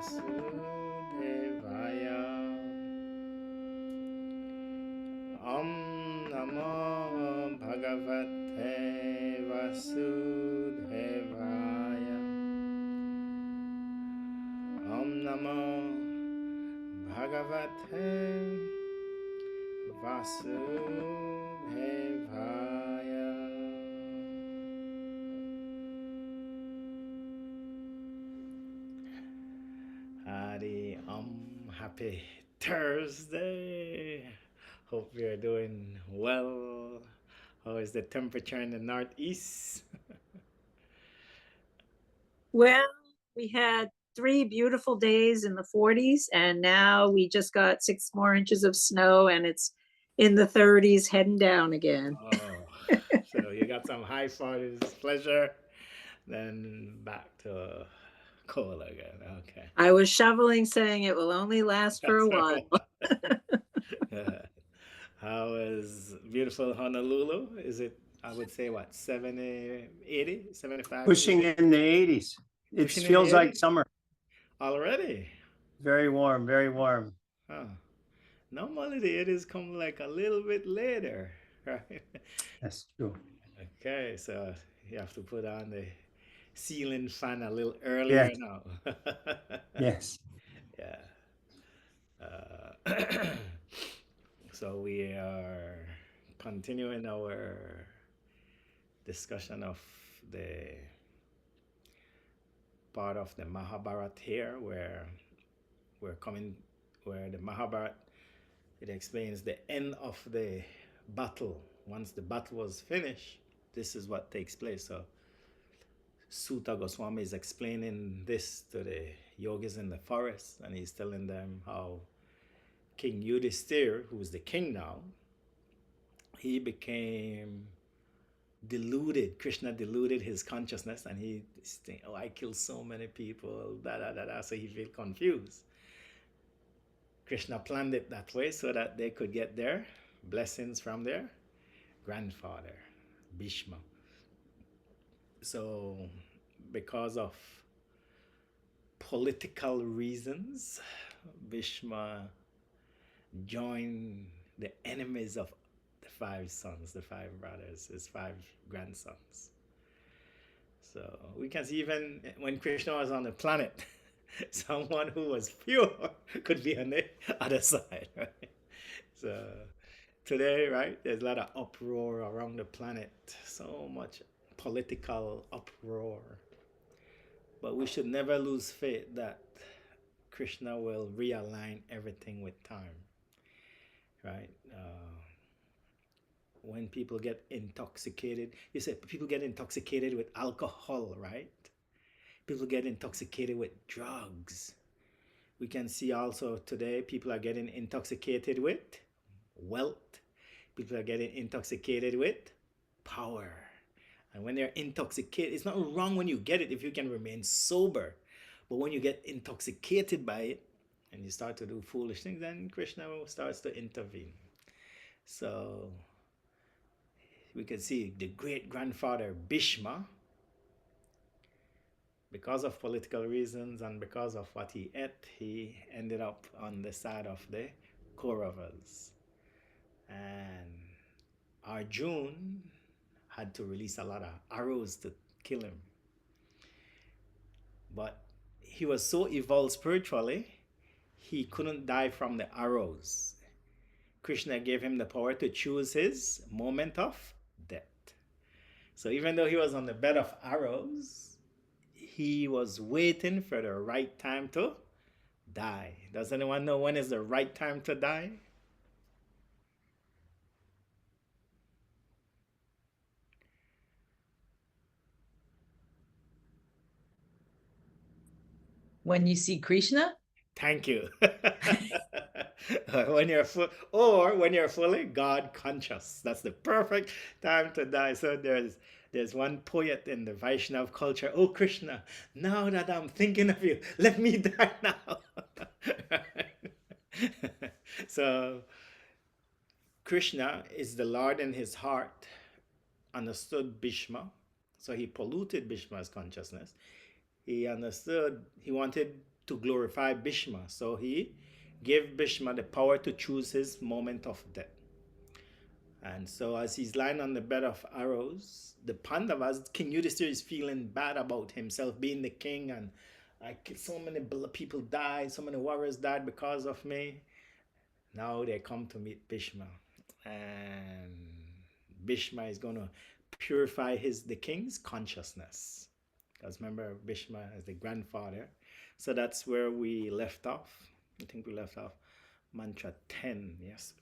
Vasudevaya. Om Namo Bhagavate Vasudevaya. Om Namo Bhagavate Vasudevaya. Hadi happy Thursday. Hope you're doing well. How is the temperature in the northeast? Well, we had 3 beautiful days in the 40s, and now we just got 6 more inches of snow, and it's in the 30s heading down again. Oh, so you got some high 40s pleasure, then back to cold again. Okay. I was shoveling saying it will only last for a while. How is beautiful Honolulu? Is it, I would say, what, 70, 80, 75? Pushing 80? in the 80s. It Pushing in feels the like 80s? summer. Already? Very warm, very warm. Huh. Normally the 80s come like a little bit later, right? That's true. Okay, so you have to put on the ceiling fan a little earlier Yes. now. Yes. Yeah. So we are continuing our discussion of the part of the Mahabharata here, where the Mahabharata, it explains the end of the battle. Once the battle was finished, this is what takes place. So Sutta Goswami is explaining this to the yogis in the forest, and he's telling them how King Yudhisthira, who is the king now, he became deluded. Krishna deluded his consciousness, and he's thinking, oh, I killed so many people, so he feel confused. Krishna planned it that way so that they could get their blessings from their grandfather, Bhishma. So because of political reasons, Bhishma joined the enemies of the 5 sons, the 5 brothers, his 5 grandsons. So we can see even when Krishna was on the planet, someone who was pure could be on the other side, right? So today, right, there's a lot of uproar around the planet, so much political uproar. But we should never lose faith that Krishna will realign everything with time, right? When people get intoxicated, you said people get intoxicated with alcohol, right? People get intoxicated with drugs. We can see also today people are getting intoxicated with wealth. People are getting intoxicated with power. And when they're intoxicated, it's not wrong when you get it if you can remain sober. But when you get intoxicated by it and you start to do foolish things, then Krishna starts to intervene. So we can see the great grandfather Bhishma, because of political reasons and because of what he ate, he ended up on the side of the Kauravas. And Arjun had to release a lot of arrows to kill him. But he was so evolved spiritually, he couldn't die from the arrows. Krishna gave him the power to choose his moment of death. So even though he was on the bed of arrows, he was waiting for the right time to die. Does anyone know when is the right time to die? When you see Krishna? Thank you. When you're when you're fully God conscious, that's the perfect time to die. So there's one poet in the Vaishnav culture. Oh Krishna, now that I'm thinking of you, let me die now. So Krishna is the Lord in his heart, understood Bhishma, so he polluted Bhishma's consciousness. He understood, he wanted to glorify Bhishma. So he gave Bhishma the power to choose his moment of death. And so as he's lying on the bed of arrows, the Pandavas, King Yudhishthira is feeling bad about himself being the king, and like so many people died, so many warriors died because of me. Now they come to meet Bhishma, and Bhishma is going to purify the king's consciousness. Because remember, Bhishma is the grandfather. So that's where we left off. I think we left off mantra 10, yes.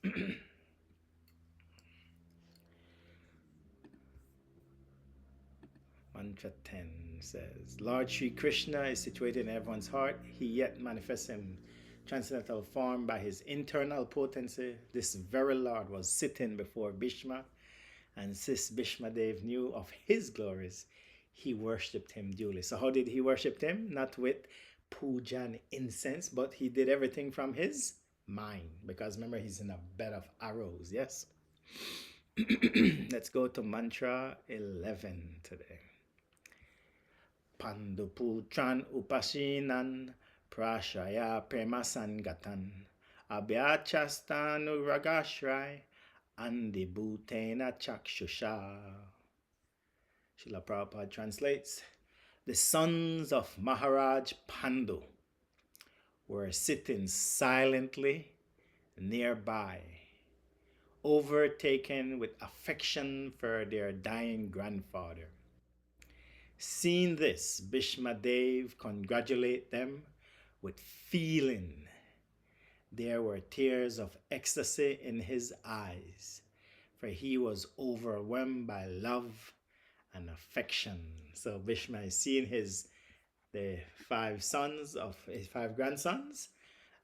Mantra 10 says, Lord Sri Krishna is situated in everyone's heart. He yet manifests in transcendental form by his internal potency. This very Lord was sitting before Bhishma, and since Bhishma Dev knew of his glories, he worshipped him duly. So how did he worship him? Not with puja and incense, but he did everything from his mind. Because remember, he's in a bed of arrows, yes? Let's go to mantra 11 today. Panduputran upashinan prashaya premasangatan abhyachastanu ragashrai andibhutena chakshusha. Srila Prabhupada translates, the sons of Maharaj Pandu were sitting silently nearby, overtaken with affection for their dying grandfather. Seeing this, Bhishma Dev congratulated them with feeling. There were tears of ecstasy in his eyes, for he was overwhelmed by love and affection. So Bhishma is seeing the 5 sons of his 5 grandsons,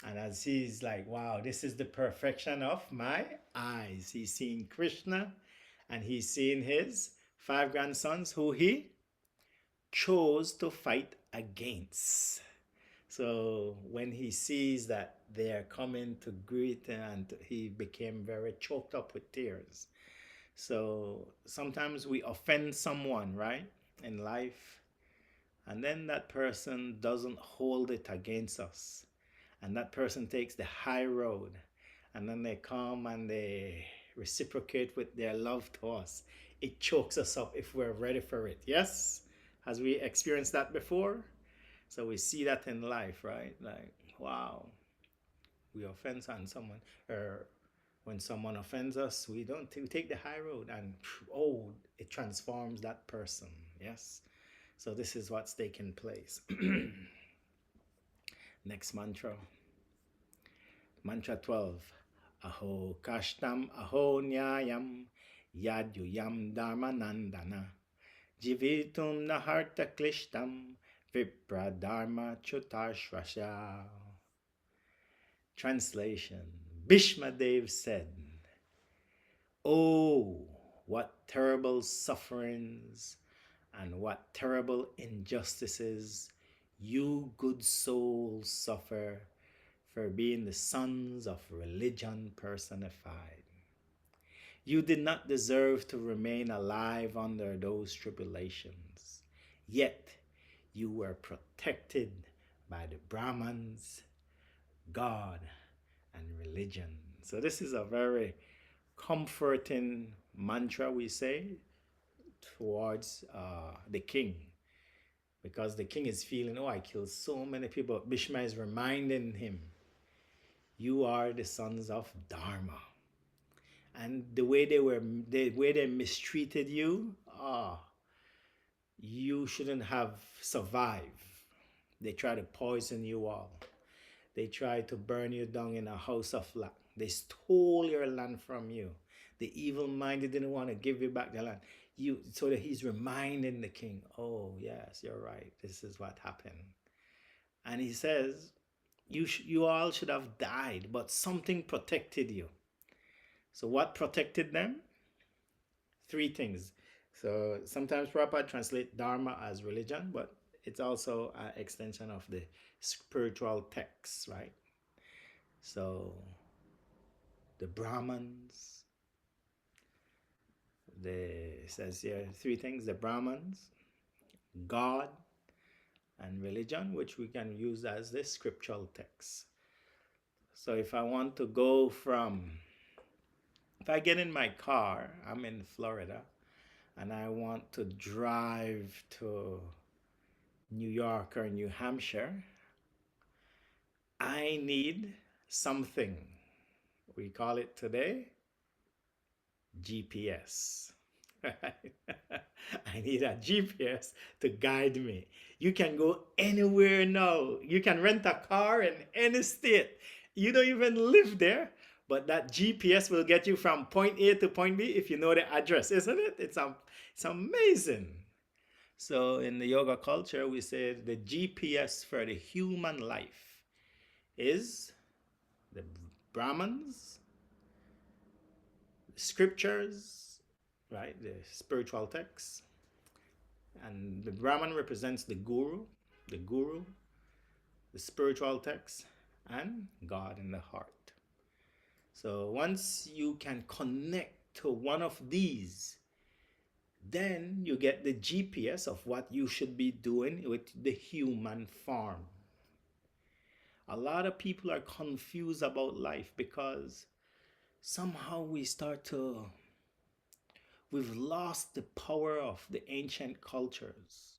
and as he's like, wow, this is the perfection of my eyes. He's seeing Krishna, and he's seeing his 5 grandsons who he chose to fight against. So when he sees that they are coming to greet him, and he became very choked up with tears. So sometimes we offend someone, right, in life, and then that person doesn't hold it against us, and that person takes the high road, and then they come and they reciprocate with their love to us. It chokes us up if we're ready for it. Yes? Has we experienced that before? So we see that in life, right? Like, wow, we offend someone, or when someone offends us, we take the high road, and oh, it transforms that person. Yes? So this is what's taking place. Next mantra. Mantra 12. Aho kashtam aho nyayam yadyuyam dharmanandana jivitum naharta klishtam vipra dharma chutarshvasha. Translation. Bhishma Dev said, oh, what terrible sufferings and what terrible injustices you good souls suffer for being the sons of religion personified. You did not deserve to remain alive under those tribulations, yet you were protected by the Brahmins, God, and religion. So this is a very comforting mantra, we say, towards the king, because the king is feeling, oh, I killed so many people. Bhishma is reminding him, you are the sons of Dharma, and the way they mistreated you, you shouldn't have survived. They tried to poison you all. They tried to burn you down in a house of lac. They stole your land from you. The evil-minded didn't want to give you back the land. So that he's reminding the king, oh, yes, you're right. This is what happened. And he says, you all should have died, but something protected you. So what protected them? 3 things. So sometimes Prabhupada translate Dharma as religion, but it's also an extension of the spiritual texts, right? So the Brahmins, it says here 3 things: the Brahmins, God, and religion, which we can use as the scriptural text. So if I want to go from, if I get in my car, I'm in Florida, and I want to drive to New York or New Hampshire, I need something. We call it today GPS. I need a GPS to guide me. You can go anywhere now. You can rent a car in any state. You don't even live there, but that GPS will get you from point A to point B if you know the address, isn't it? It's amazing. So in the yoga culture, we say the GPS for the human life is the Brahmans, the scriptures, right? The spiritual texts. And the Brahman represents the guru, the spiritual text, and God in the heart. So once you can connect to one of these, then you get the GPS of what you should be doing with the human form. A lot of people are confused about life because somehow we've lost the power of the ancient cultures.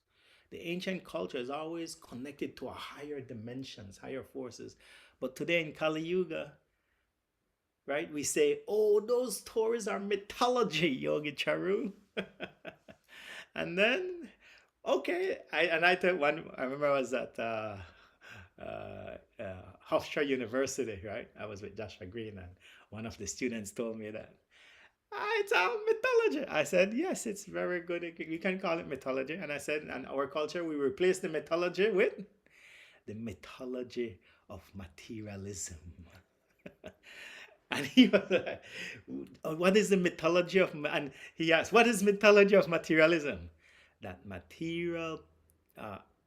The ancient culture is always connected to a higher dimensions, higher forces. But today in Kali Yuga, right, we say, oh, those stories are mythology, Yogi Charu. And then, okay, I thought I remember I was at Hofstra University, right? I was with Joshua Green, and one of the students told me that, it's a mythology. I said, yes, it's very good. You can call it mythology. And I said, in our culture, we replace the mythology with the mythology of materialism. And he was like, what is the mythology of, and he asked, what is mythology of materialism? That material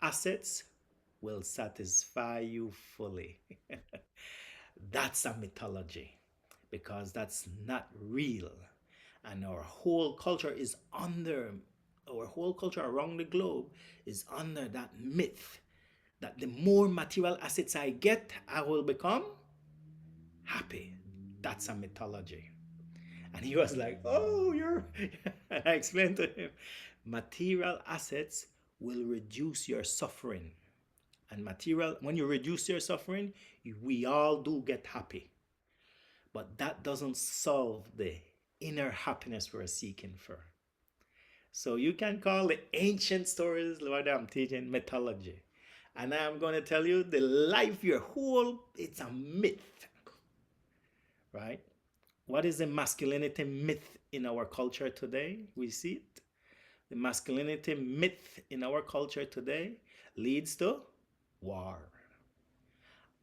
assets will satisfy you fully. That's a mythology, because that's not real. And our whole culture around the globe is under that myth that the more material assets I get, I will become happy. That's a mythology. And he was like, oh, I explained to him, material assets will reduce your suffering. And when you reduce your suffering, we all do get happy. But that doesn't solve the inner happiness we're seeking for. So you can call the ancient stories, what I'm teaching, mythology. And I'm going to tell you, the life, it's a myth. Right? What is the masculinity myth in our culture today? We see it. The masculinity myth in our culture today leads to war.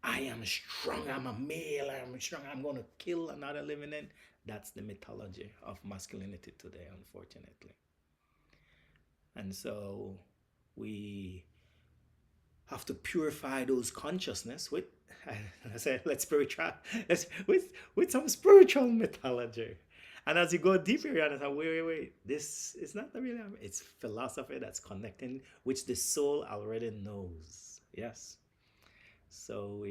I am strong, I'm a male, I'm strong, I'm going to kill another living end. That's the mythology of masculinity today, unfortunately. And so we have to purify those consciousness with, I say, with some spiritual mythology. And as you go deeper, you understand, wait, this is not the real, it's philosophy that's connecting, which the soul already knows. Yes. So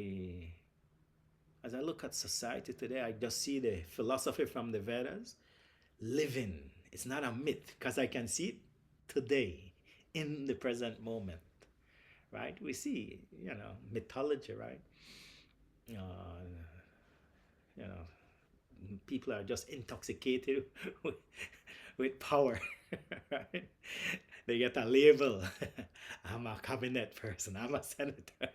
as I look at society today, I just see the philosophy from the Vedas living. It's not a myth, because I can see it today in the present moment. Right? We see, mythology, right? People are just intoxicated with power, right? They get a label. I'm a cabinet person. I'm a senator.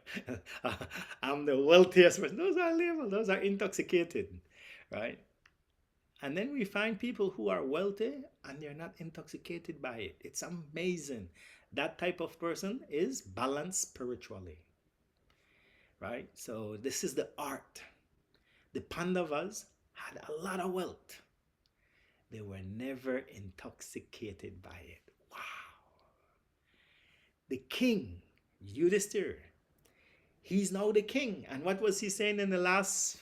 I'm the wealthiest person. Those are labels. Those are intoxicated, right? And then we find people who are wealthy and they're not intoxicated by it. It's amazing. That type of person is balanced spiritually, right? So this is the art. The Pandavas had a lot of wealth. They were never intoxicated by it. Wow. The king, Yudhishthira, he's now the king. And what was he saying in the last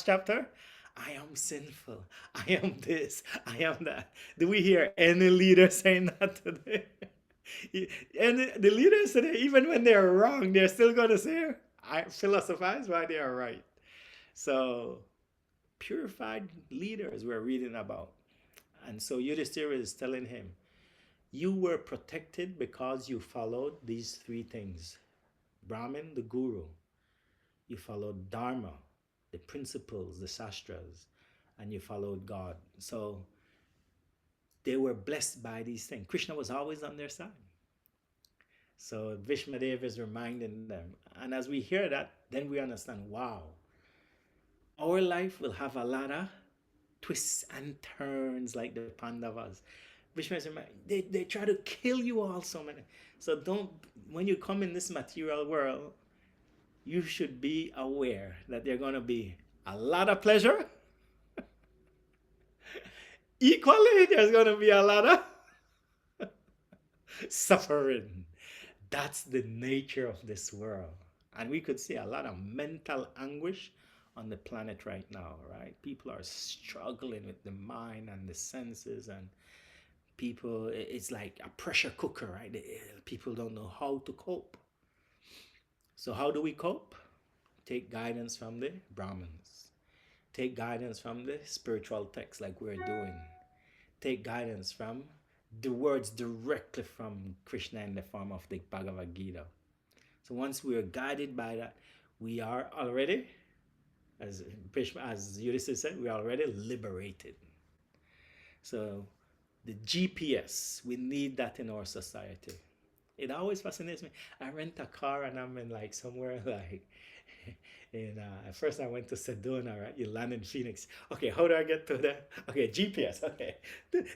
chapter? I am sinful. I am this. I am that. Do we hear any leader saying that today? And the leaders today, even when they're wrong, they're still going to say, I philosophize why they are right. So, purified leaders we're reading about. And so Yudhishthira is telling him, you were protected because you followed these three things. Brahman, the guru. You followed Dharma, the principles, the shastras, and you followed God. So they were blessed by these things. Krishna was always on their side. So Vishmadev is reminding them. And as we hear that, then we understand, wow, our life will have a lot of twists and turns like the Pandavas. Vishma said, they try to kill you all so many. So don't, when you come in this material world, you should be aware that there's going to be a lot of pleasure. Equally, there's going to be a lot of suffering. That's the nature of this world. And we could see a lot of mental anguish on the planet right now, right? People are struggling with the mind and the senses, and people, it's like a pressure cooker, right? People don't know how to cope. So how do we cope? Take guidance from the Brahmins. Take guidance from the spiritual texts like we're doing. Take guidance from the words directly from Krishna in the form of the Bhagavad Gita. So once we are guided by that, we are already, as Yudhishthira said, we are already liberated. So the GPS, we need that in our society. It always fascinates me. I rent a car and I'm in like somewhere like first I went to Sedona, right? You land in Phoenix. Okay, how do I get to there? Okay, GPS. Okay,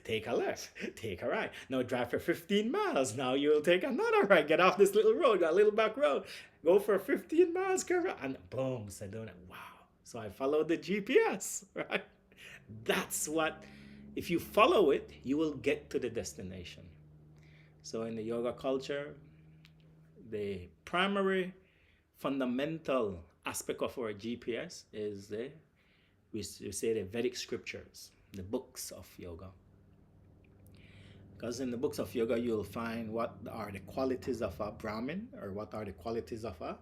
take a left, take a right. Now drive for 15 miles. Now you'll take another right. Get off this little road, a little back road. Go for 15 miles, curve, and boom, Sedona. Wow. So I followed the GPS, right? That's what, if you follow it, you will get to the destination. So in the yoga culture, the primary fundamental aspect of our GPS is we say the Vedic scriptures, the books of yoga. Because in the books of yoga, you'll find what are the qualities of a Brahmin, or what are the qualities of a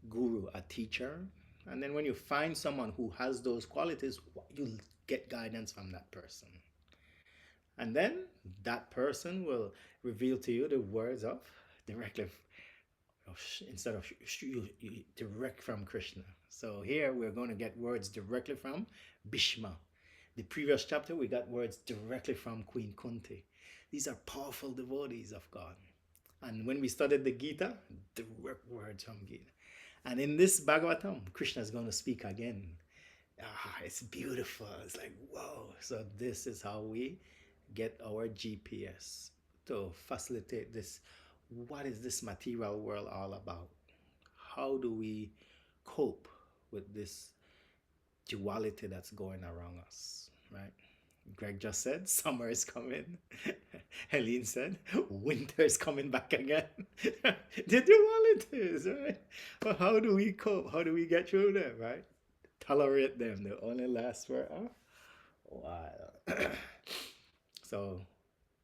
guru, a teacher. And then when you find someone who has those qualities, you'll get guidance from that person. And then that person will reveal to you the words of directly, instead of direct from Krishna. So here we're going to get words directly from Bhishma. The previous chapter we got words directly from Queen Kunti. These are powerful devotees of God. And when we studied the Gita, direct words from Gita. And in this Bhagavatam, Krishna is going to speak again. It's beautiful. It's like, whoa. So this is how we get our GPS to facilitate this. What is this material world all about? How do we cope with this duality that's going around us, right? Greg just said, summer is coming. Helene said, winter is coming back again. The dualities, right? But how do we cope? How do we get through them, right? Tolerate them. They only last for a while. So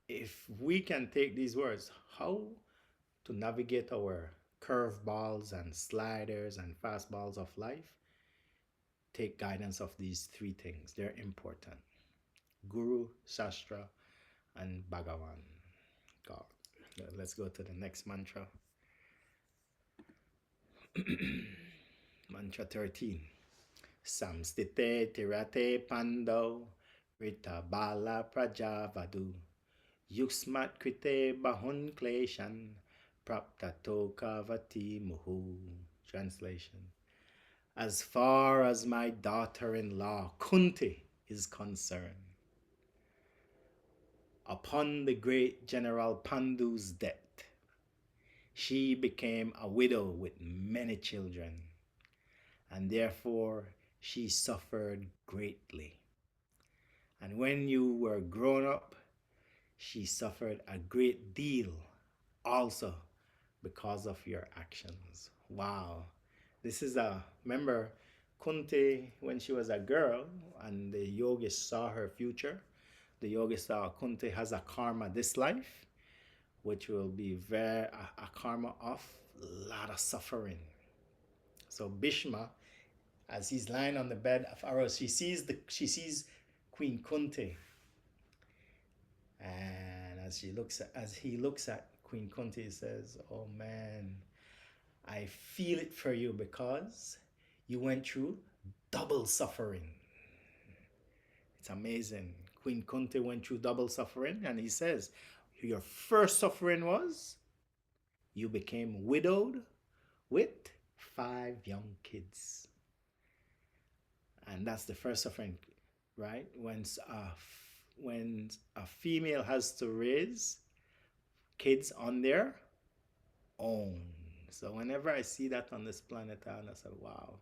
if we can take these words, how to navigate our curveballs and sliders and fastballs of life, take guidance of these three things. They're important. Guru, Shastra, and Bhagavan, God. Let's go to the next mantra. Mantra 13. Samstite tirate pando rita bala prajavadu yuksmat krite bahun kleshan praptato kavati muhu. Translation. As far as my daughter-in-law Kunti is concerned, upon the great General Pandu's death, she became a widow with many children, and therefore she suffered greatly. And when you were grown up, she suffered a great deal also because of your actions. Wow. This is remember Kunti, when she was a girl and the yogis saw her future, the yogis saw Kunti has a karma this life, which will be a karma of a lot of suffering. So Bhishma, as he's lying on the bed of arrows, she sees Queen Kunti, and as he looks at Queen Kunti, he says, "Oh man, I feel it for you because you went through double suffering." It's amazing. Queen Kunti went through double suffering, and he says, your first suffering was you became widowed with 5 young kids. And that's the first suffering, right? When a female has to raise kids on their own. So whenever I see that on this planet, I say, wow,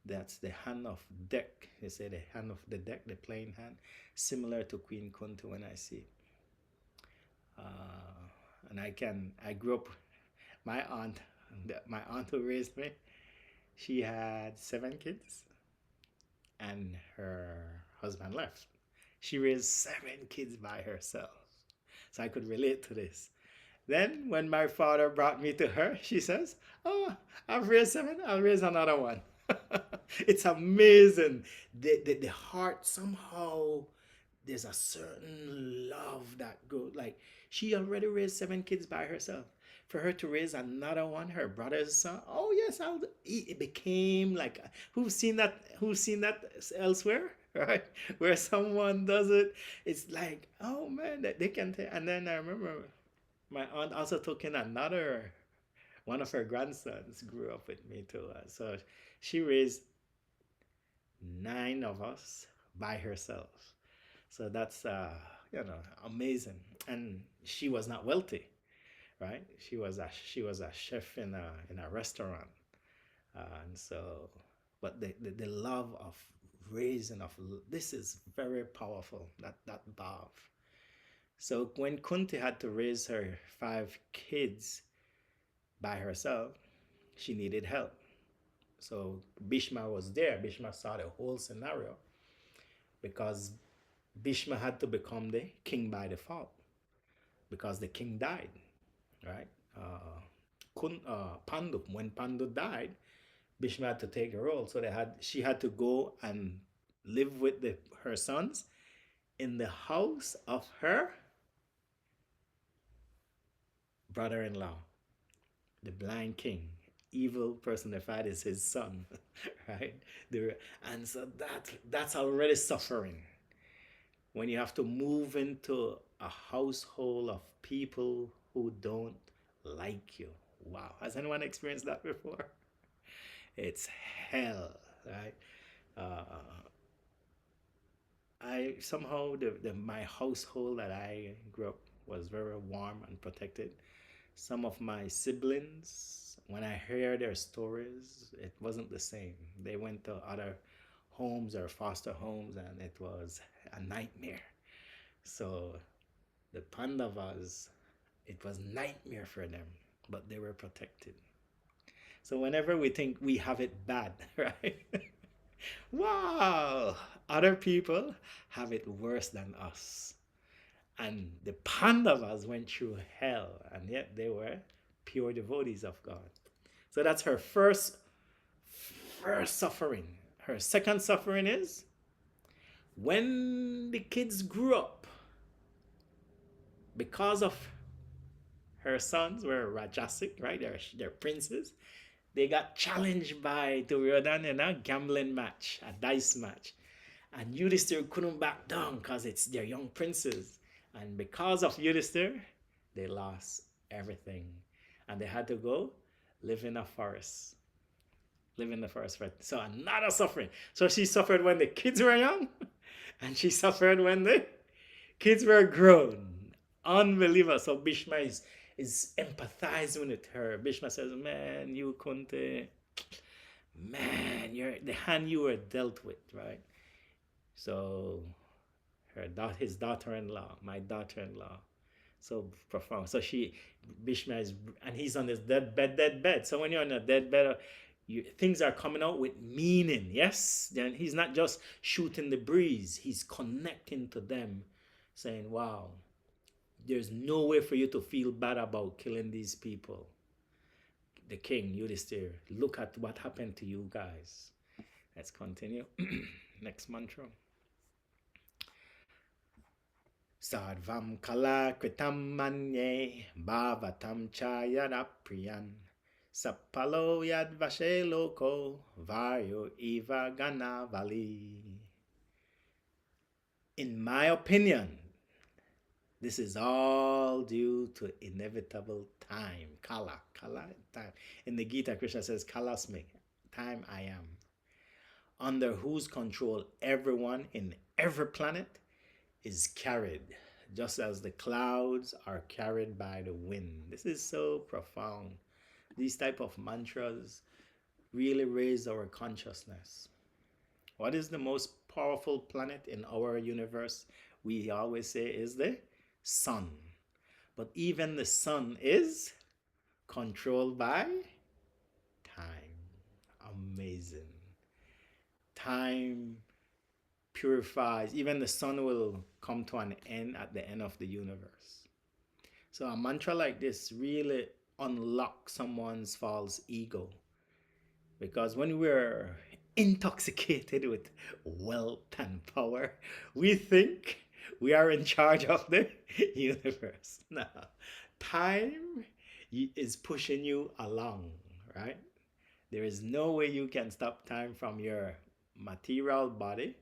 that's the hand of deck. They say the hand of the deck, the playing hand, similar to Queen Kunti when I see. And I grew up, my aunt who raised me, she had 7 kids and her husband left. She raised 7 kids by herself. So I could relate to this. Then when my father brought me to her, she says, "Oh, I've raised 7, I'll raise another one." It's amazing. The heart somehow, there's a certain love that goes, like, she already raised 7 kids by herself. For her to raise another one, her brother's son, oh yes, it became like, who's seen that elsewhere, right? Where someone does it, it's like, oh man, that they can take. And then I remember my aunt also took in one of her grandsons grew up with me too. So she raised 9 of us by herself. So that's amazing. And she was not wealthy, right? She was a chef in a restaurant, and so, but the love of raising this is very powerful. That bhav. So when Kunti had to raise her 5 kids by herself, she needed help. So Bhishma was there. Bhishma saw the whole scenario because Bhishma had to become the king by default because the king died, right? Pandu, when Pandu died, Bhishma had to take a role. So she had to go and live with her sons in the house of her brother-in-law, the blind king. Evil personified is his son, right? And so that's already suffering. When you have to move into a household of people who don't like you. Wow. Has anyone experienced that before? It's hell, right? I somehow, my household that I grew up was very warm and protected. Some of my siblings, when I hear their stories, it wasn't the same. They went to other homes or foster homes, and it was a nightmare. So the Pandavas, it was nightmare for them, but they were protected. So whenever we think we have it bad, right? Wow, other people have it worse than us. And the Pandavas went through hell, and yet they were pure devotees of God. So that's her first suffering. Her second suffering is when the kids grew up, because of her sons were Rajasic, right? They're princes. They got challenged by Duryodhana in a gambling match, a dice match. And Yudhishthira couldn't back down because they're young princes. And because of Yudhishthira, they lost everything. And they had to go live in a forest. So another suffering. So she suffered when the kids were young, and she suffered when the kids were grown. Unbelievable. So Bhishma is empathizing with her. Bhishma says, man, you Kunti, man, you're the hand you were dealt with, right? So his daughter-in-law, my daughter-in-law, so profound. So Bhishma and he's on his dead bed. So when you're on a dead bed, things are coming out with meaning, yes? Then he's not just shooting the breeze. He's connecting to them, saying, wow, there's no way for you to feel bad about killing these people. The king, Yudhisthira, look at what happened to you guys. Let's continue. Next mantra. Sarvam kala kritam manye bhavatam chayana priyan sapalo yad vashe loko varyo eva gana vali. In my opinion, this is all due to inevitable time. Kala, time. In the Gita, Krishna says, Kalasmi, time I am. Under whose control everyone in every planet is carried, just as the clouds are carried by the wind. This is so profound. These type of mantras really raise our consciousness. What is the most powerful planet in our universe? We always say is the sun. But even the sun is controlled by time. Amazing. Time purifies. Even the sun will come to an end at the end of the universe. So a mantra like this really unlocks someone's false ego. Because when we're intoxicated with wealth and power, we think we are in charge of the universe. No. Time is pushing you along, right? There is no way you can stop time from your material body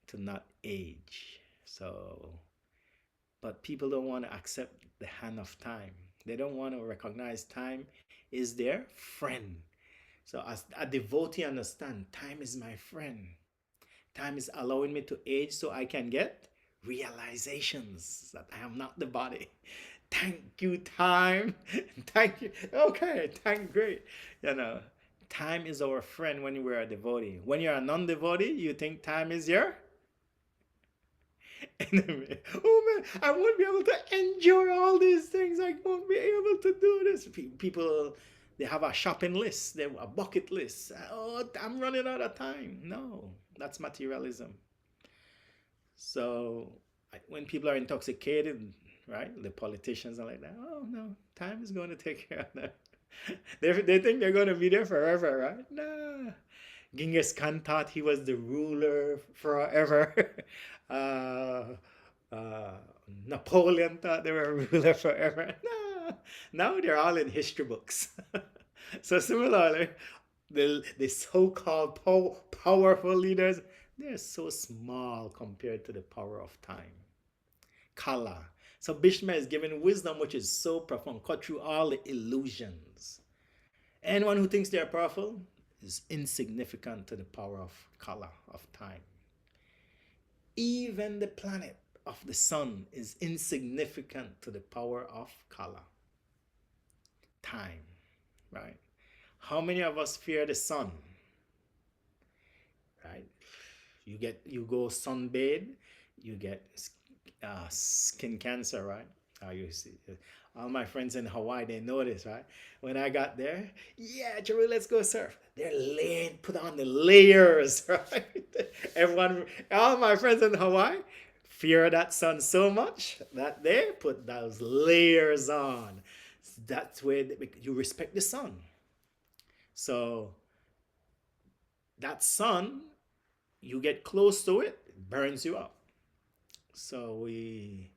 to not age. So, but people don't want to accept the hand of time. They don't want to recognize time is their friend. So as a devotee understand, time is my friend. Time is allowing me to age so I can get realizations that I am not the body. Thank you, time. Thank you. Okay, thank great. You know, time is our friend when we're a devotee. When you're a non-devotee, you think time is your enemy. Oh man, I won't be able to enjoy all these things. I won't be able to do this. People, they have a shopping list, they have a bucket list. Oh, I'm running out of time. No, that's materialism. So when people are intoxicated, right, the politicians are like that. Oh no, time is going to take care of that. They think they're going to be there forever, right? Nah. Genghis Khan thought he was the ruler forever. Napoleon thought they were a ruler forever. Nah. Now they're all in history books. So similarly, the so-called powerful leaders, they're so small compared to the power of time. Kala. So Bhishma is given wisdom which is so profound, cut through all the illusions. Anyone who thinks they're powerful is insignificant to the power of Kala, of time. Even the planet of the sun is insignificant to the power of Kala, time, right? How many of us fear the sun? Right? You go sunbathe, you get skin cancer, right? You see, all my friends in Hawaii, they know this, right? When I got there, yeah, Charu, let's go surf. They're put on the layers, right? Everyone, all my friends in Hawaii fear that sun so much that they put those layers on. That's where you respect the sun. So that sun, you get close to it, it burns you up. So we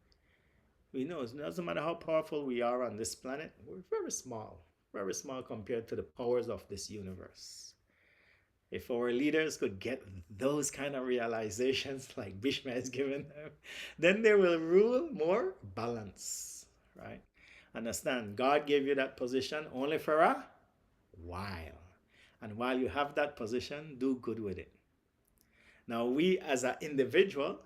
know it doesn't matter how powerful we are on this planet, we're very small compared to the powers of this universe. If our leaders could get those kind of realizations like Bhishma has given them, then they will rule more balance, right? Understand, God gave you that position only for a while. And while you have that position, do good with it. Now, we as an individual,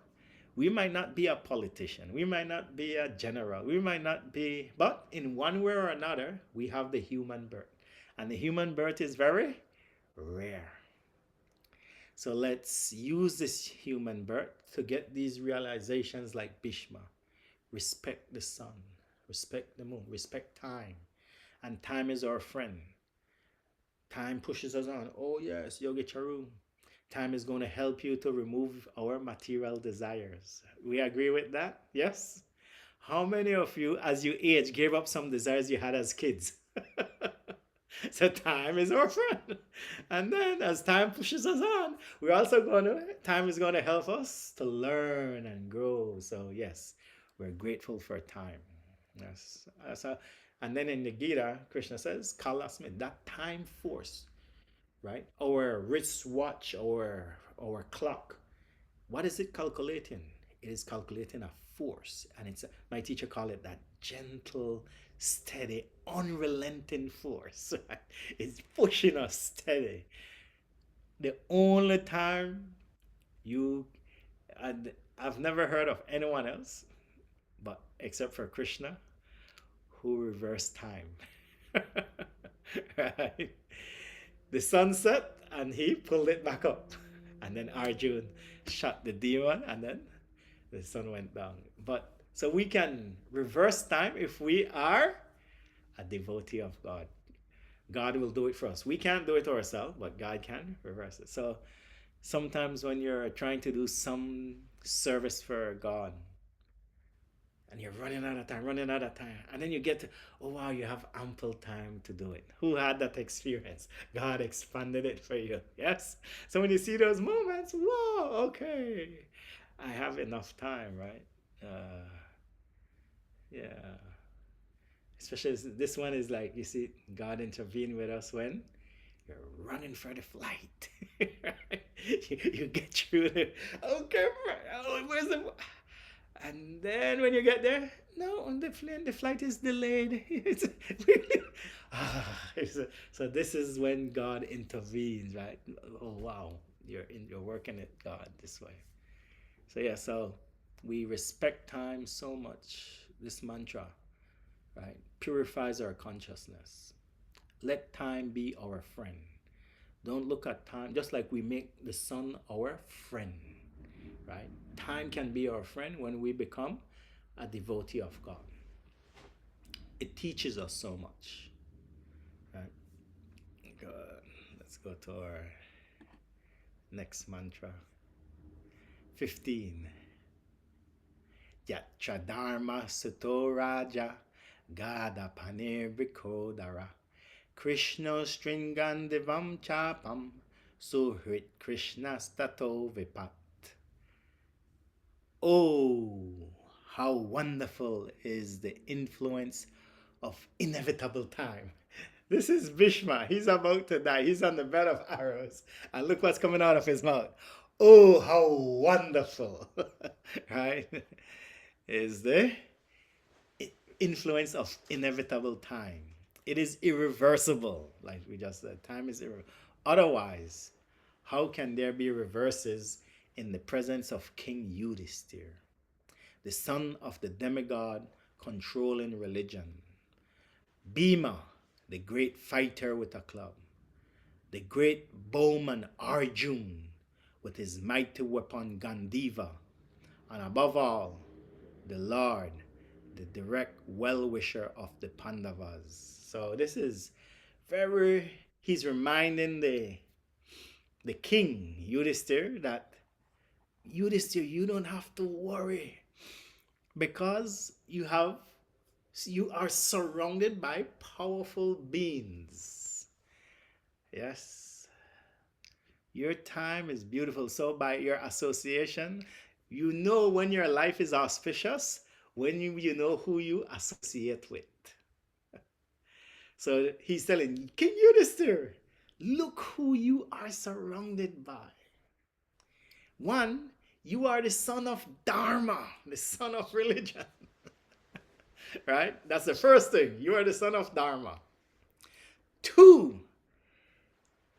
we might not be a politician, we might not be a general, we might not be, but in one way or another, we have the human birth. And the human birth is very rare. So let's use this human birth to get these realizations like Bhishma. Respect the sun, respect the moon, respect time. And time is our friend. Time pushes us on. Oh yes, Yogi Charu. Time is going to help you to remove our material desires. We agree with that? Yes? How many of you, as you age, gave up some desires you had as kids? So time is our friend. And then as time pushes us on, we're also time is going to help us to learn and grow. So yes, we're grateful for time. Yes. And then in the Gita, Krishna says, Kalasmi, that time force, right? Our wristwatch, our clock, what is it calculating? It is calculating a force. And my teacher called it that gentle, steady, unrelenting force. Right? It's pushing us steady. The only time I've never heard of anyone else, but except for Krishna, who reversed time. Right? The sun set and he pulled it back up. And then Arjun shot the demon and then the sun went down. But so we can reverse time if we are a devotee of God. God will do it for us. We can't do it ourselves, but God can reverse it. So sometimes when you're trying to do some service for God and you're running out of time, and then you get to, oh wow, you have ample time to do it. Who had that experience? God expanded it for you. Yes? So when you see those moments, whoa, okay, I have enough time, right? Yeah. Especially this one is like, you see, God intervened with us when you're running for the flight. Right? You get through the, okay, where's the, and then when you get there, no, on the plane, the flight is delayed. It's really, so this is when God intervenes, right? Oh wow, you're working it, God, this way. So yeah, so we respect time so much. This mantra, right, purifies our consciousness. Let time be our friend. Don't look at time, just like we make the sun our friend, right? Time can be our friend when we become a devotee of God. It teaches us so much, right? Good. Let's go to our next mantra. 15. Yatra dharma suto raja gada panir vikodara Krishna stringandivam chapam suhrit Krishna stato vipat. Oh, how wonderful is the influence of inevitable time. This is Bhishma. He's about to die. He's on the bed of arrows. And look what's coming out of his mouth. Oh, how wonderful, right? Is the influence of inevitable time. It is irreversible, like we just said. Time is irreversible. Otherwise, how can there be reverses in the presence of King Yudhisthira, the son of the demigod controlling religion? Bhima, the great fighter with a club. The great bowman Arjun with his mighty weapon Gandiva. And above all, the Lord, the direct well-wisher of the Pandavas. So this is he's reminding the king, Yudhisthira, that Yudhisthira, you don't have to worry because you are surrounded by powerful beings. Yes. Your time is beautiful. So by your association, you know when your life is auspicious, when you know who you associate with. So he's telling King Yudhisthira, look who you are surrounded by. One, you are the son of Dharma, the son of religion. Right? That's the first thing. You are the son of Dharma. Two,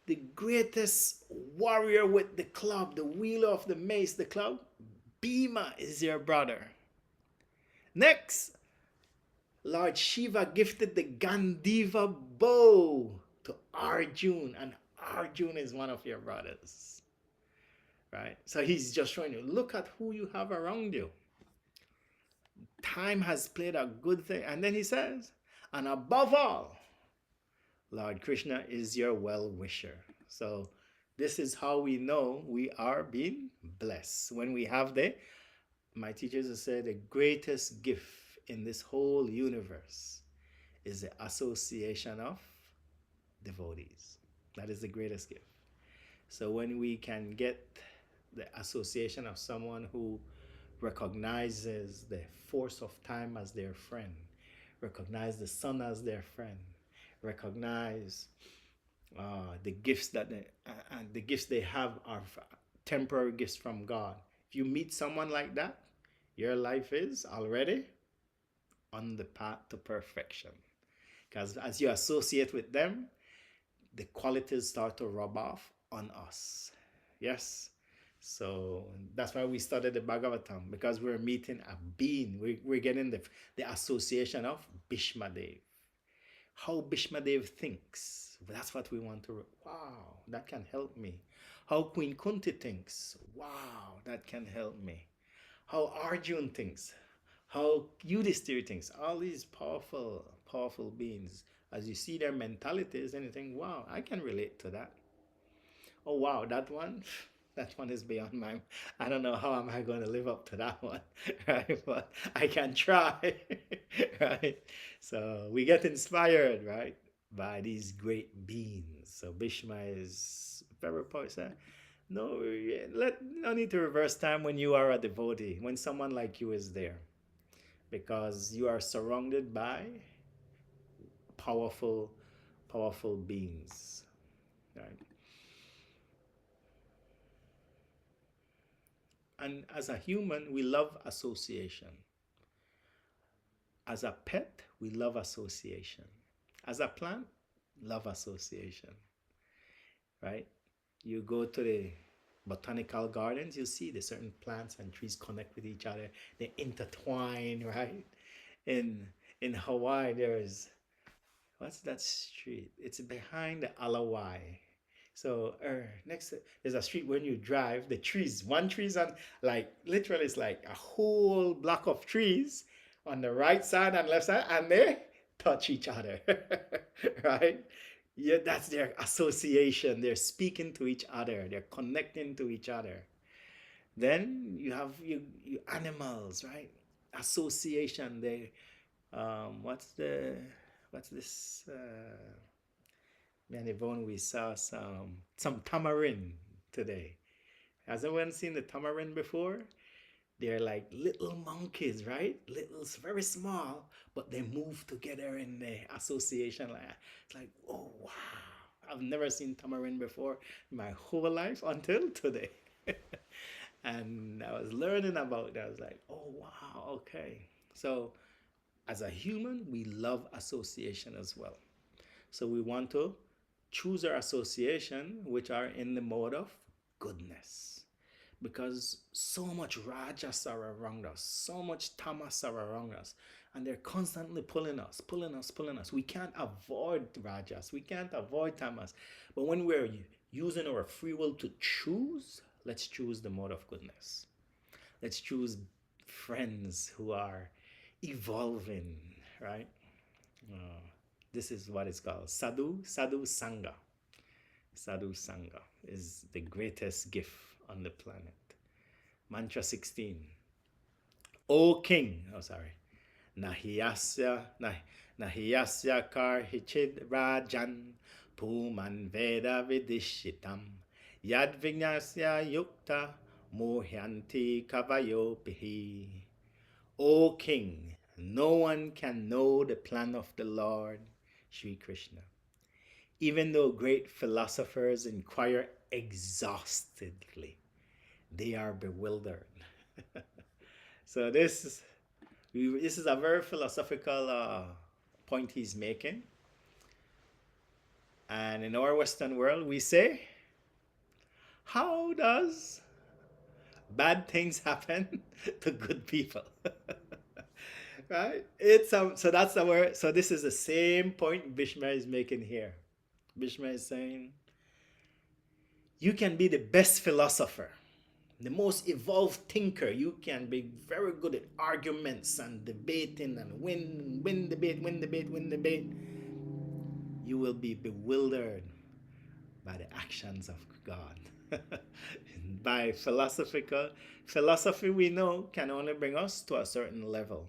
the greatest warrior with the club, the wielder of the mace, the club, Bhima is your brother. Next, Lord Shiva gifted the Gandiva bow to Arjun, and Arjun is one of your brothers. Right? So he's just showing you, look at who you have around you. Time has played a good thing. And then he says, and above all, Lord Krishna is your well-wisher. So this is how we know we are being blessed. When we have my teachers have said, the greatest gift in this whole universe is the association of devotees. That is the greatest gift. So when we can get the association of someone who recognizes the force of time as their friend, recognize the sun as their friend, recognize the gifts that and the gifts they have are temporary gifts from God. If you meet someone like that, your life is already on the path to perfection. Because as you associate with them, the qualities start to rub off on us. Yes? So that's why we studied the Bhagavatam, because we're meeting a being. We're getting the association of Bhishmadev. How Bhishmadev thinks. That's what we want to. Wow, that can help me. How Queen Kunti thinks. Wow, that can help me. How Arjun thinks. How Yudhishthira thinks. All these powerful, powerful beings. As you see their mentalities and you think, wow, I can relate to that. Oh, wow, that one is beyond my, I don't know how am I going to live up to that one, right? But I can try, right? So we get inspired, right, by these great beings. So Bhishma is very powerful. No, no need to reverse time when you are a devotee, when someone like you is there, because you are surrounded by powerful, powerful beings, right? And as a human, we love association. As a pet, we love association. As a plant, love association, right? You go to the botanical gardens, you see the certain plants and trees connect with each other. They intertwine, right? In Hawaii, there's, what's that street? It's behind the Alawai. So next, there's a street when you drive, the trees, one tree's on, like, literally it's like a whole block of trees on the right side and left side, and they touch each other, right? Yeah, that's their association. They're speaking to each other. They're connecting to each other. Then you have you animals, right? Association. They, what's this? Me and Yvonne, we saw some tamarind today. Has anyone seen the tamarind before? They're like little monkeys, right? Little, very small, but they move together in the association. It's like, oh wow! I've never seen tamarind before in my whole life until today. And I was learning about that. I was like, oh wow, okay. So, as a human, we love association as well. So we want to choose our association which are in the mode of goodness, because so much rajas are around us, so much tamas are around us, and they're constantly pulling us. We can't avoid rajas, we can't avoid tamas, but when we're using our free will to choose, let's choose the mode of goodness. Let's choose friends who are evolving, right? This is what it's called. Sadhu Sangha. Sadhu Sangha is the greatest gift on the planet. Mantra 16. O King, Nahiyasya Karhichid Rajan Puman Veda Vidishitam Yad Vignasya Yukta Mohyanti Kavayopihi. O King, no one can know the plan of the Lord, Sri Krishna, even though great philosophers inquire exhaustively, they are bewildered. So this is a very philosophical point he's making. And in our Western world, we say, how does bad things happen to good people? Right? So that's our, so this is the same point Bhishma is making here. Bhishma is saying, you can be the best philosopher, the most evolved thinker. You can be very good at arguments and debating and win debate. You will be bewildered by the actions of God. By philosophy we know can only bring us to a certain level.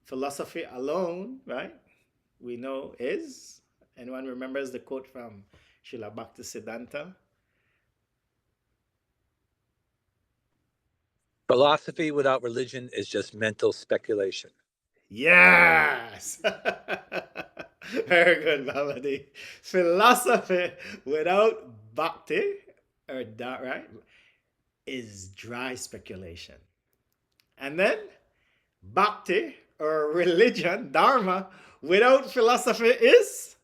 Philosophy alone, right? We know is. Anyone remembers the quote from Srila Bhaktisiddhanta? Philosophy without religion is just mental speculation. Yes! Very good, Melody. Philosophy without bhakti, or that, right, is dry speculation. And then bhakti, or religion, dharma, without philosophy is?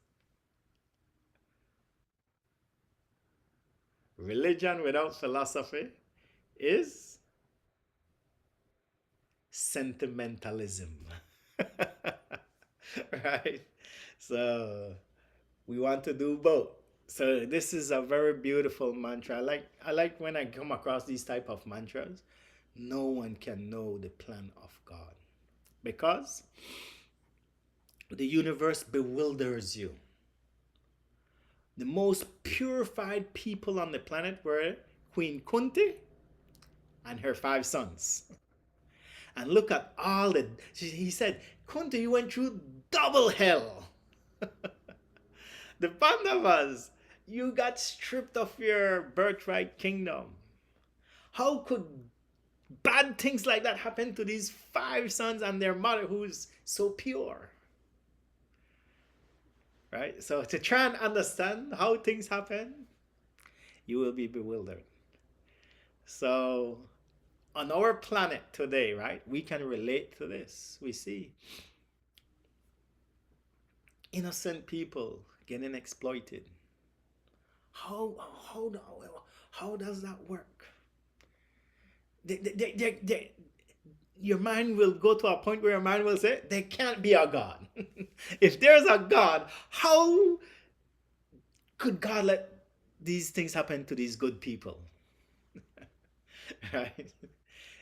Religion without philosophy is sentimentalism. Right? So we want to do both. So this is a very beautiful mantra. I like when I come across these type of mantras. No one can know the plan of God because the universe bewilders you. The most purified people on the planet were Queen Kunti and her 5 sons. And look at all the, he said, Kunti, you went through double hell. The Pandavas, you got stripped of your birthright kingdom. How could bad things like that happen to these 5 sons and their mother who's so pure? Right? So to try and understand how things happen, you will be bewildered. So on our planet today, right, we can relate to this. We see innocent people getting exploited. How does that work? Your mind will go to a point where your mind will say, there can't be a God. If there's a God, how could God let these things happen to these good people? Right?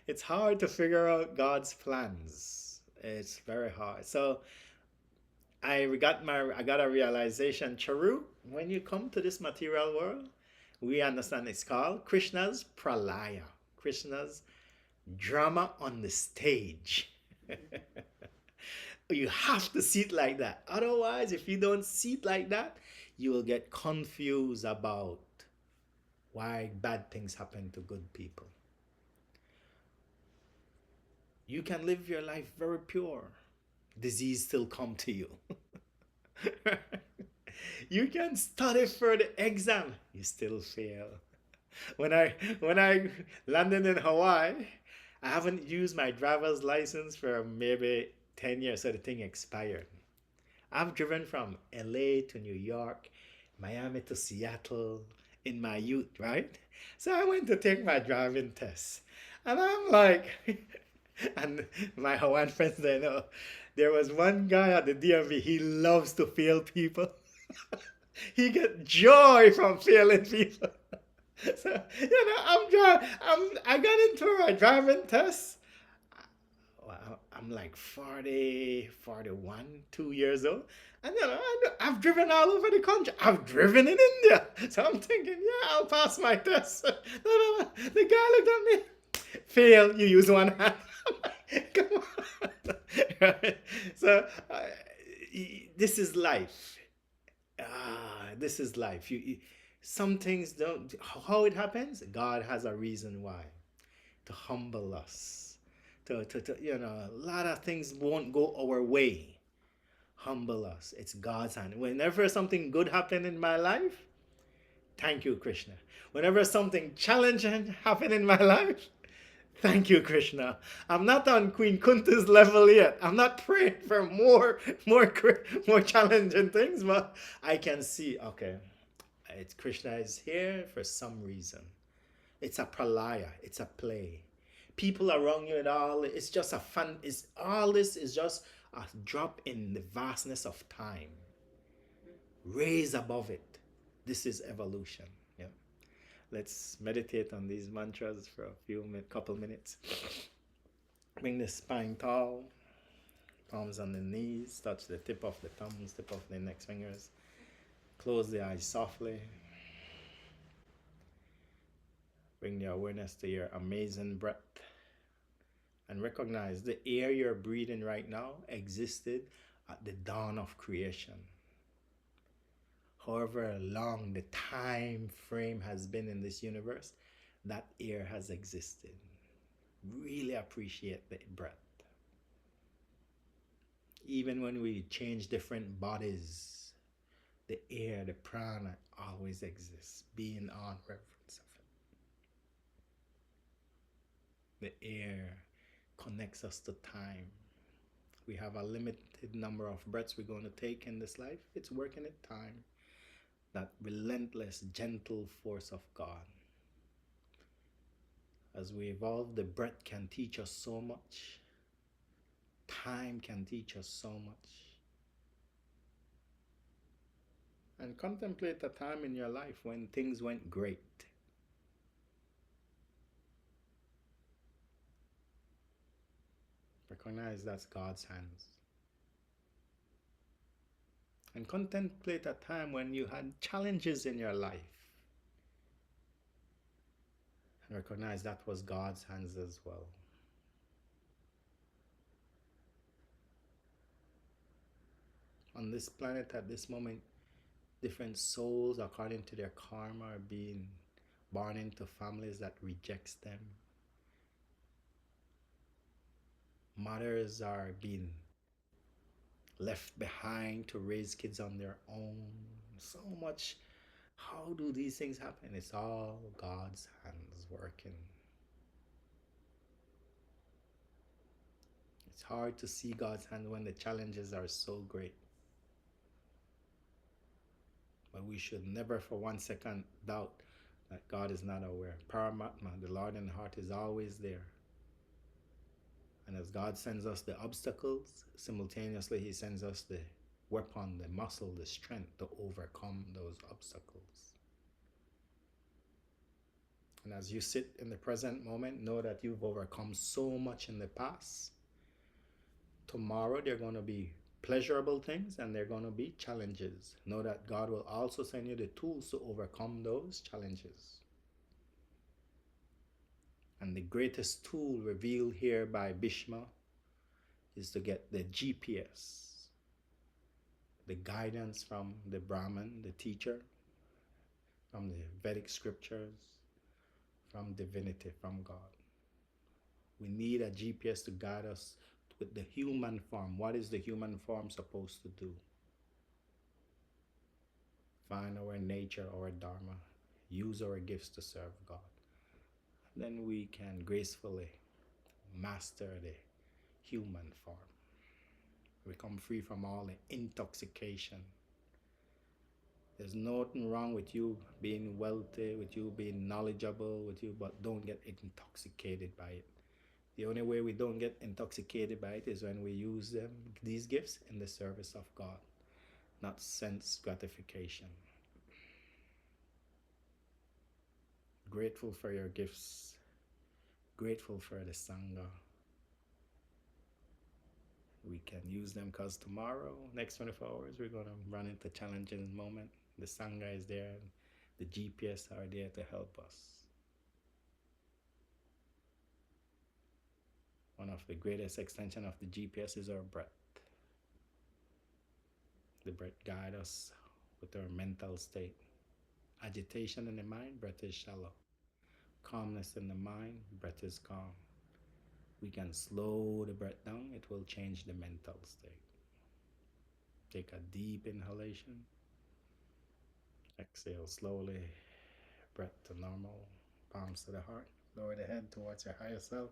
It's hard to figure out God's plans. It's very hard. So I got a realization, Charu, when you come to this material world, we understand it's called Krishna's pralaya, Krishna's drama on the stage. You have to see it like that. Otherwise, if you don't see it like that, you will get confused about why bad things happen to good people. You can live your life very pure. Disease still come to you. You can study for the exam. You still fail. When I landed in Hawaii, I haven't used my driver's license for maybe 10 years, so the thing expired. I've driven from LA to New York, Miami to Seattle in my youth, right? So I went to take my driving test. And I'm like, and my Hawaiian friends, they know, there was one guy at the DMV, he loves to fail people. He get joy from failing people. So, I got into my driving test. Well, I'm like 40, 41, 2 years old. And I've driven all over the country. I've driven in India. So I'm thinking, yeah, I'll pass my test. No. The guy looked at me. Fail, you use one hand. Come on. Right? So this is life. This is life. Some things don't. How it happens? God has a reason why, to humble us. To a lot of things won't go our way. Humble us. It's God's hand. Whenever something good happened in my life, thank you, Krishna. Whenever something challenging happened in my life, thank you, Krishna. I'm not on Queen Kunti's level yet. I'm not praying for more challenging things, but I can see, okay, Krishna is here for some reason. It's a pralaya. It's a play. People around you and all, it's just a fun, all this is just a drop in the vastness of time. Raise above it. This is evolution. Yeah. Let's meditate on these mantras for couple minutes. Bring the spine tall, palms on the knees, touch the tip of the thumbs, tip of the index fingers. Close the eyes softly. Bring the awareness to your amazing breath. And recognize the air you're breathing right now existed at the dawn of creation. However long the time frame has been in this universe, that air has existed. Really appreciate the breath. Even when we change different bodies, the air, the prana always exists. Be in awe and reverence of it. The air connects us to time. We have a limited number of breaths we're going to take in this life. It's working at time. That relentless, gentle force of God. As we evolve, the breath can teach us so much. Time can teach us so much. And contemplate a time in your life when things went great. Recognize that's God's hands. And contemplate a time when you had challenges in your life. And recognize that was God's hands as well. On this planet at this moment, different souls according to their karma are being born into families that rejects them. Mothers are being left behind to raise kids on their own. So much. How do these things happen? It's all God's hands working. It's hard to see God's hand when the challenges are so great. But we should never for 1 second doubt that God is not aware. Paramatma, the Lord in the heart, is always there. And as God sends us the obstacles, simultaneously He sends us the weapon, the muscle, the strength to overcome those obstacles. And as you sit in the present moment, know that you've overcome so much in the past. Tomorrow there are going to be pleasurable things and there are going to be challenges. Know that God will also send you the tools to overcome those challenges. And the greatest tool revealed here by Bhishma is to get the GPS, the guidance from the Brahman, the teacher, from the Vedic scriptures, from divinity, from God. We need a GPS to guide us with the human form. What is the human form supposed to do? Find our nature, our dharma, use our gifts to serve God. Then we can gracefully master the human form. Become free from all the intoxication. There's nothing wrong with you being wealthy, with you being knowledgeable, with you, but don't get intoxicated by it. The only way we don't get intoxicated by it is when we use them, these gifts, in the service of God, not sense gratification. Grateful for your gifts, grateful for the Sangha. We can use them because tomorrow, next 24 hours, we're going to run into challenging moment. The Sangha is there, the GPS are there to help us. One of the greatest extension of the GPS is our breath. The breath guides us with our mental state. Agitation in the mind, breath is shallow. Calmness in the mind, breath is calm. We can slow the breath down, it will change the mental state. Take a deep inhalation. Exhale slowly, breath to normal, palms to the heart. Lower the head towards your higher self,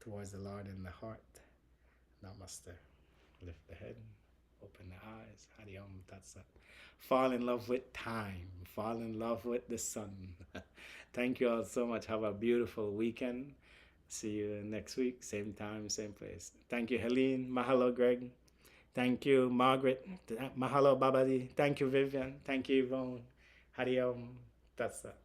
towards the Lord in the heart. Namaste. Lift the head, open the eyes. Hari Om Tat Sat. Fall in love with time. Fall in love with the sun. Thank you all so much. Have a beautiful weekend. See you next week, same time, same place. Thank you, Helene. Mahalo, Greg. Thank you, Margaret. Mahalo, Babadi. Thank you, Vivian. Thank you, Yvonne. Hari Om Tat Sat.